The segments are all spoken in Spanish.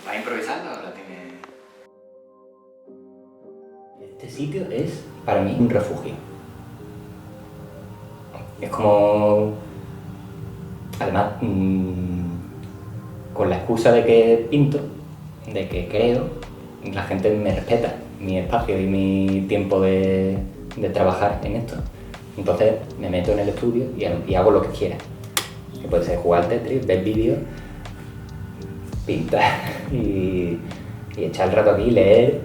¿Vas a improvisarla o la tienes...? Este sitio es para mí un refugio. Es como... Además, con la excusa de que pinto, de que creo, la gente me respeta mi espacio y mi tiempo de trabajar en esto. Entonces me meto en el estudio y hago lo que quiera. Que puede ser jugar al Tetris, ver vídeos, pintar y echar el rato aquí, leer,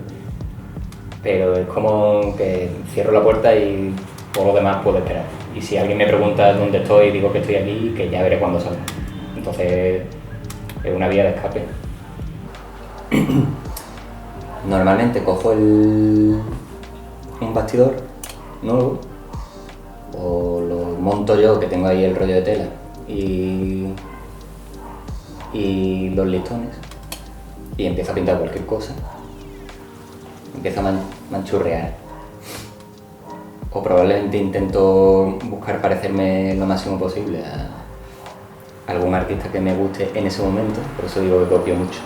pero es como que cierro la puerta y por lo demás puedo esperar. Y si alguien me pregunta dónde estoy, digo que estoy aquí, que ya veré cuándo salga. Entonces es una vía de escape. Normalmente cojo un bastidor nuevo, o lo monto yo, que tengo ahí el rollo de tela y los listones, y empiezo a pintar cualquier cosa. Empiezo a manchurrear, o probablemente intento buscar parecerme lo máximo posible a algún artista que me guste en ese momento, por eso digo que copio mucho.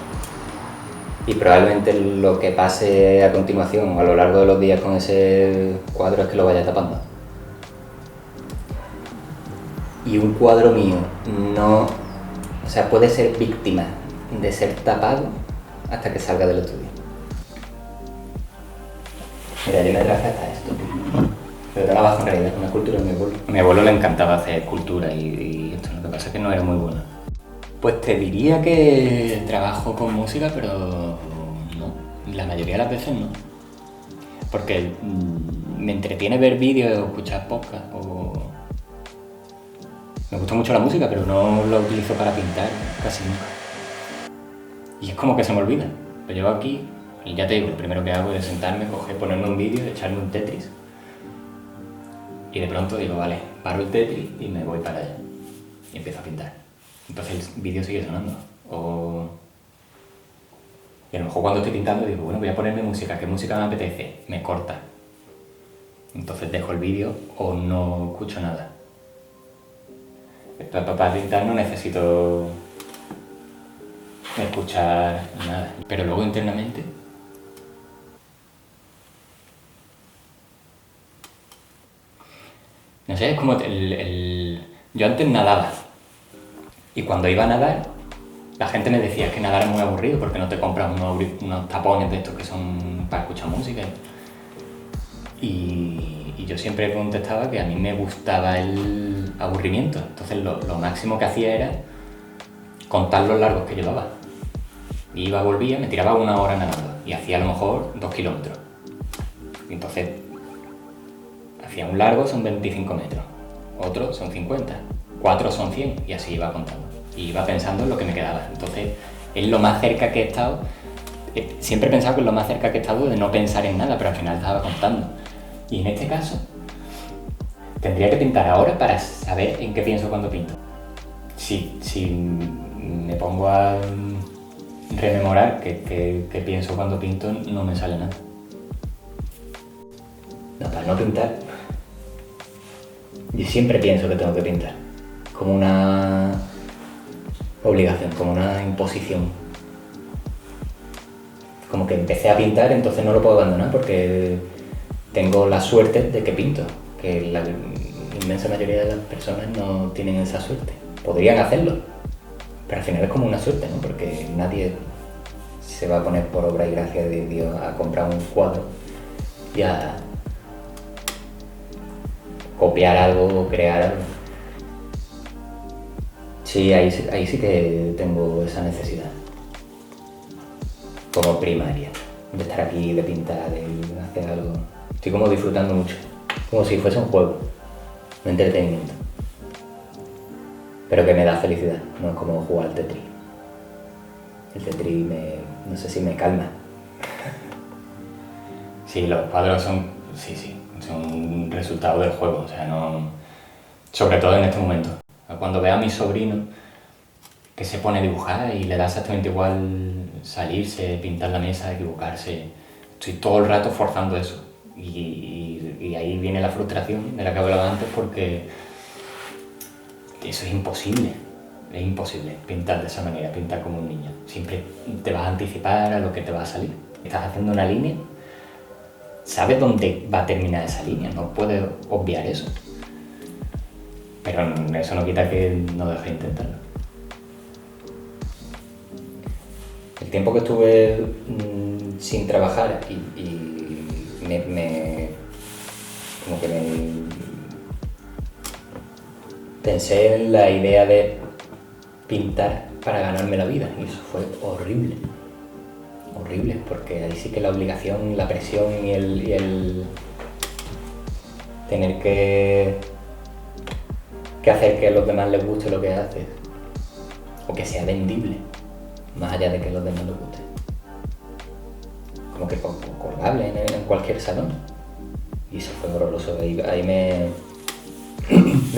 Y probablemente lo que pase a continuación, a lo largo de los días con ese cuadro, es que lo vaya tapando. Y un cuadro mío no... O sea, puede ser víctima de ser tapado hasta que salga del estudio. Mira, yo me traje hasta esto, pero te la bajo en realidad, una escultura de mi abuelo. A mi abuelo le encantaba hacer escultura y esto, lo que pasa es que no era muy bueno. Pues te diría que trabajo con música, pero no, la mayoría de las veces no. Porque me entretiene ver vídeos o escuchar podcast, o... Me gusta mucho la música, pero no la utilizo para pintar casi nunca. Y es como que se me olvida. Lo llevo aquí y ya te digo, lo primero que hago es sentarme, coger, ponerme un vídeo, echarme un Tetris. Y de pronto digo, vale, paro el Tetris y me voy para allá. Y empiezo a pintar. Entonces el vídeo sigue sonando. Y a lo mejor cuando estoy pintando digo, bueno, voy a ponerme música. ¿Qué música me apetece? Me corta. Entonces dejo el vídeo o no escucho nada. Para pintar no necesito escuchar nada. Pero luego internamente... No sé, es como yo antes nadaba. Y cuando iba a nadar, la gente me decía que nadar es muy aburrido porque no te compras unos tapones de estos que son para escuchar música. Y yo siempre contestaba que a mí me gustaba el aburrimiento. Entonces lo máximo que hacía era contar los largos que llevaba. Iba, volvía, me tiraba 1 hora nadando y hacía a lo mejor 2 kilómetros. Y entonces hacía un largo, son 25 metros, otro son 50, 4 son 100 y así iba contando. Y iba pensando en lo que me quedaba. Entonces es lo más cerca que he estado. Siempre he pensado que es lo más cerca que he estado de no pensar en nada, pero al final estaba contando. Y en este caso, tendría que pintar ahora para saber en qué pienso cuando pinto. Si me pongo a rememorar qué pienso cuando pinto, no me sale nada. No, para no pintar, yo siempre pienso que tengo que pintar. Como una obligación, como una imposición. Como que empecé a pintar, entonces no lo puedo abandonar porque tengo la suerte de que pinto, que la inmensa mayoría de las personas no tienen esa suerte. Podrían hacerlo, pero al final es como una suerte, ¿no? Porque nadie se va a poner por obra y gracia de Dios a comprar un cuadro y a copiar algo o crear algo. Sí, ahí sí que tengo esa necesidad. Como primaria, de estar aquí, de pintar, de hacer algo. Estoy como disfrutando mucho, como si fuese un juego, un entretenimiento. Pero que me da felicidad, no es como jugar al Tetris. El Tetris no sé si me calma. Sí, los cuadros son un resultado del juego, o sea, no... Sobre todo en este momento. Cuando veo a mi sobrino que se pone a dibujar y le da exactamente igual salirse, pintar la mesa, equivocarse, estoy todo el rato forzando eso. Y ahí viene la frustración de la que hablaba antes, porque eso es imposible. Es imposible pintar de esa manera, pintar como un niño. Siempre te vas a anticipar a lo que te va a salir. Estás haciendo una línea, sabes dónde va a terminar esa línea, no puedes obviar eso. Pero eso no quita que no dejes de intentarlo. El tiempo que estuve sin trabajar y como que me pensé en la idea de pintar para ganarme la vida y eso fue horrible. Horrible, porque ahí sí que la obligación, la presión y el tener que hacer que a los demás les guste lo que haces o que sea vendible, más allá de que a los demás les guste. Como que colgable en cualquier salón. Y eso fue horroroso. Ahí me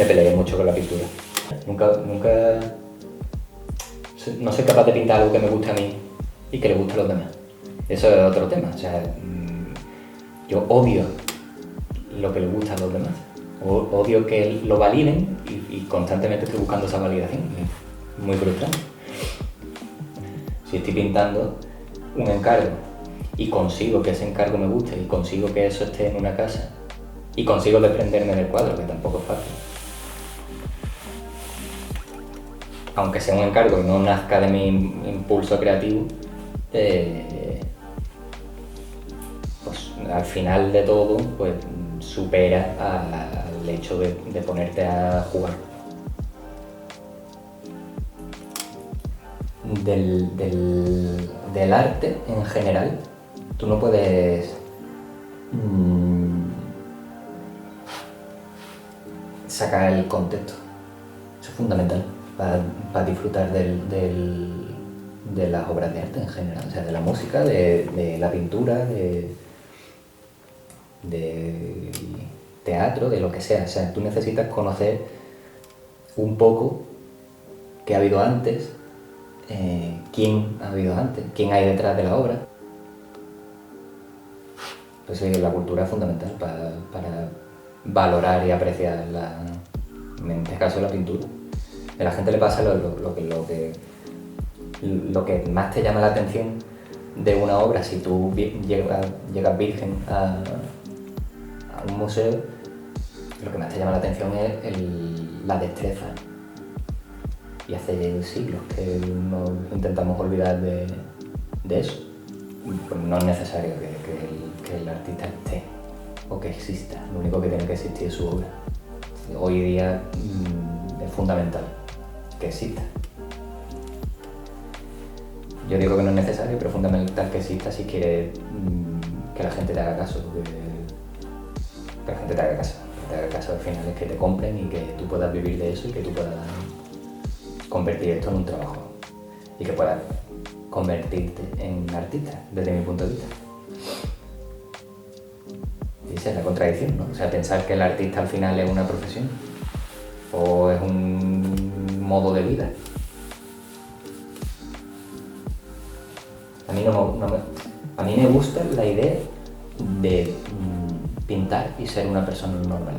peleé mucho con la pintura. Nunca no soy capaz de pintar algo que me guste a mí y que le guste a los demás. Eso es otro tema. O sea, yo odio lo que le gusta a los demás. Odio que lo validen y constantemente estoy buscando esa validación. Es muy frustrante. Si estoy pintando un encargo y consigo que ese encargo me guste y consigo que eso esté en una casa y consigo desprenderme del cuadro, que tampoco es fácil. Aunque sea un encargo y no nazca de mi impulso creativo, pues al final de todo pues supera al hecho de ponerte a jugar. Del arte en general, tú no puedes sacar el contexto. Eso es fundamental para disfrutar de las obras de arte en general, o sea, de la música, de la pintura, de teatro, de lo que sea. O sea, tú necesitas conocer un poco qué ha habido antes, quién ha habido antes, quién hay detrás de la obra. Pues sí, la cultura es fundamental para valorar y apreciar, en este caso, la pintura. A la gente le pasa lo que más te llama la atención de una obra. Si tú llegas virgen a un museo, lo que más te llama la atención es la destreza. Y hace siglos que nos intentamos olvidar de eso. Pues no es necesario que el artista esté o que exista. Lo único que tiene que existir es su obra. Hoy día es fundamental que exista. Yo digo que no es necesario, pero es fundamental que exista si quieres que la gente te haga caso. Que la gente te haga caso. Que te haga caso al final es que te compren y que tú puedas vivir de eso y que tú puedas convertir esto en un trabajo y que puedas convertirte en artista, desde mi punto de vista. Y esa es la contradicción, ¿no? O sea, pensar que el artista al final es una profesión o es un modo de vida. A mí me gusta la idea de pintar y ser una persona normal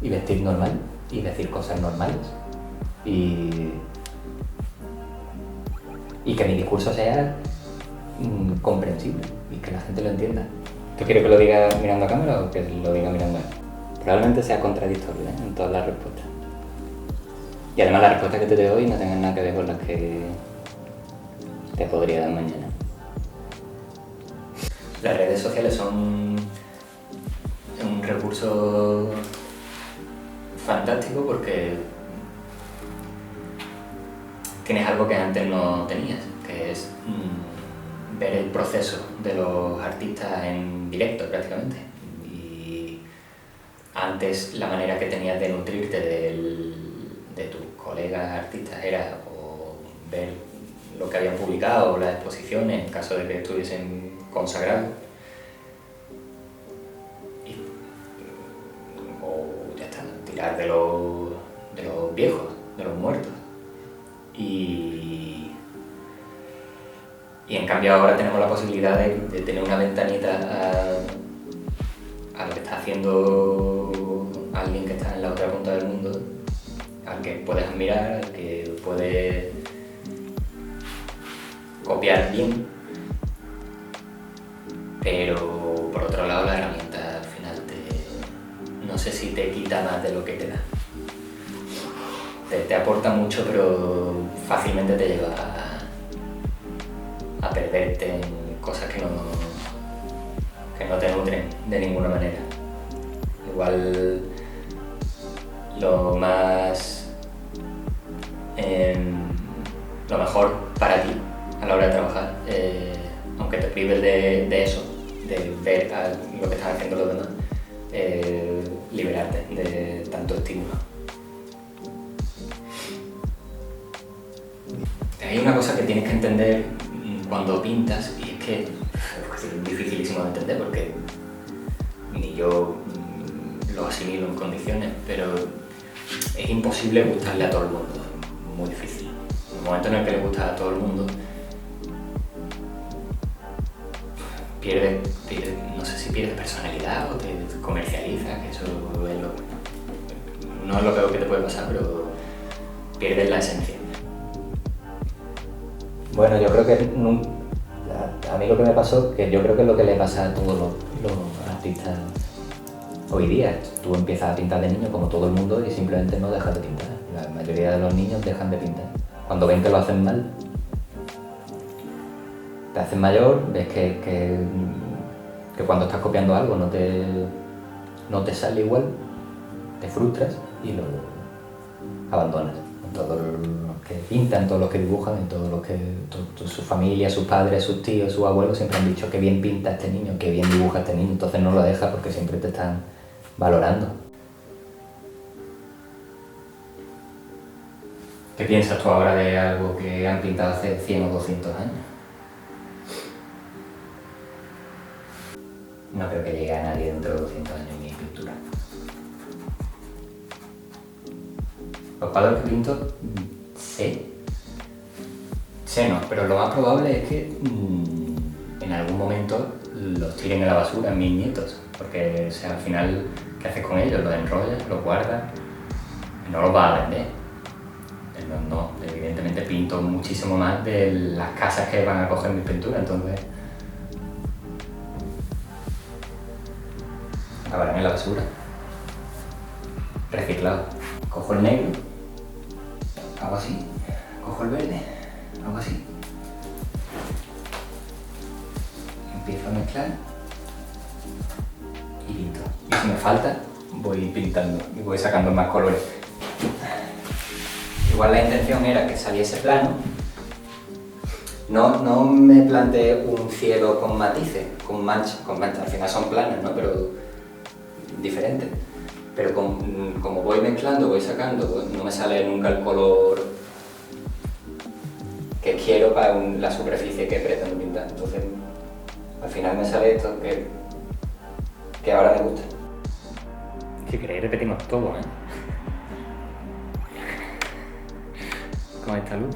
y vestir normal y decir cosas normales y que mi discurso sea comprensible y que la gente lo entienda. ¿Tú quieres que lo diga mirando a cámara o que lo diga mirando a él? Probablemente sea contradictorio en todas las respuestas. Y además las respuestas que te doy hoy no tengan nada que ver con las que te podría dar mañana. Las redes sociales son un recurso fantástico porque tienes algo que antes no tenías, que es ver el proceso de los artistas en directo prácticamente. Y antes la manera que tenías de nutrirte de tus colegas artistas era o ver lo que habían publicado, las exposiciones, en caso de que estuviesen consagrados, o ya está, tirar de los viejos, de los muertos. Y en cambio ahora tenemos la posibilidad de tener una ventanita a lo que está haciendo alguien que está en la otra punta del mundo, al que puedes admirar, al que puede copiar bien, pero por otro lado la herramienta al final no sé si te quita más de lo que te da. Te aporta mucho, pero fácilmente te lleva a perderte en cosas que no te nutren de ninguna manera. Igual lo mejor para ti a la hora de trabajar, aunque te prives de eso, de ver lo que están haciendo los demás, liberarte de tanto estímulo. Hay una cosa que tienes que entender cuando pintas, y es que es dificilísimo de entender porque ni yo lo asimilo en condiciones, pero es imposible gustarle a todo el mundo, es muy difícil. En el momento en el que le gusta a todo el mundo, pierde, no sé si pierde personalidad o te comercializa, que eso no es lo peor que te puede pasar, pero pierdes la esencia. Bueno, yo creo que a mí lo que me pasó, que yo creo que es lo que le pasa a todos los artistas hoy día. Tú empiezas a pintar de niño como todo el mundo y simplemente no dejas de pintar. La mayoría de los niños dejan de pintar. Cuando ven que lo hacen mal, te haces mayor, ves que cuando estás copiando algo no te sale igual, te frustras y lo abandonas. Todos los que pintan, todos los que dibujan, todos los que su familia, sus padres, sus tíos, sus abuelos siempre han dicho que bien pinta este niño, que bien dibuja este niño, entonces no lo dejas porque siempre te están valorando. ¿Qué piensas tú ahora de algo que han pintado hace 100 o 200 años? No creo que llegue a nadie dentro de 200 años mi pintura. Los cuadros que pinto, sé no, pero lo más probable es que en algún momento los tiren a la basura mis nietos, porque al final, ¿qué haces con ellos? Los enrollas, los guardas, no los vas a vender. No, evidentemente pinto muchísimo más de las casas que van a coger mis pinturas, entonces acabarán en la basura. Reciclado. Cojo el negro, hago así, cojo el verde, hago así. Empiezo a mezclar y pinto. Y si me falta, voy pintando y voy sacando más colores. Igual la intención era que saliese plano. No me planteé un cielo con matices, con manchas. Al final son planas, ¿no? Pero diferentes. Pero como voy mezclando, voy sacando, pues no me sale nunca el color que quiero para la superficie que pretendo pintar. Entonces, al final me sale esto que ahora me gusta. Si queréis repetimos todo, ¿eh? Con esta luz.